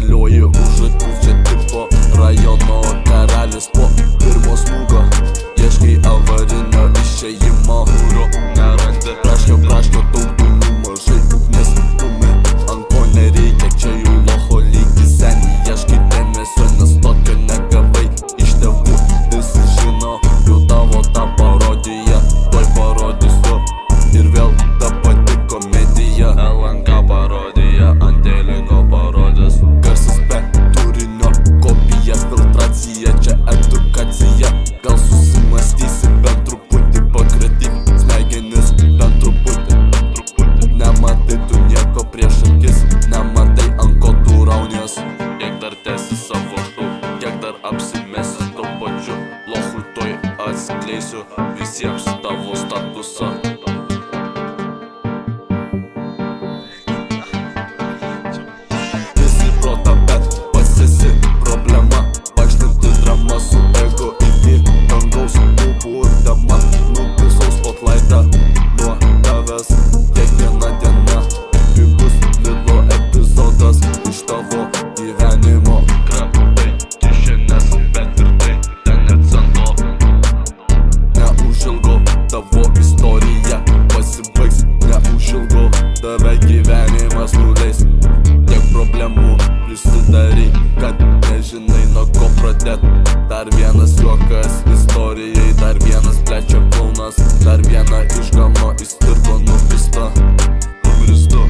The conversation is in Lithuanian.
Žalioji už akių, čia tipo rajono karalis. Po pirmo smūgio ieškai avarinio išėjimo, kurio nerandi. Praškio daug dūmų, mažai ugnis dūmė, ant ko nereikia, čia jų loho lygis. Seniai ieškai dėmesio, nes tokio negavai iš tėvų. Visi žino jau tavo tą parodiją, tuoj parodysiu ir vėl ta pati komedija. LNK parodija, ant eilinio parodys. Garsas be turinio, kopija, filtracija, čia edukacija. Gal susimastysi bent truputį, pakratyk smegenis bent truputį. Nematai tu nieko prieš akis, nematai ant ko tu raunies. Kiek dar tęsi savo šou, kiek dar apsimesi to pačiu lochu, tuoj atskleisiu visiems tavo statusą. Visi protą, bet pasisi problema, vaikštanti drama su ego iki dangaus nuburdama. Nupisau spotlightą nuo tavęs kiekviena diena, pigus Lidlo epizodas iš tavo gyvenimo. Kraptai kišenes, bet ir tai ten net cento. Neužilgo tavo istorija pasibaigs, neužilgo tave gyvenimas nuleis. Tiek problemų prisidarai, kad nežinai nuo ko pradėt. Dar vienas juokas istorijai, dar vienas plečia kaunas, dar viena išgano įstirko nupista. Numeris 2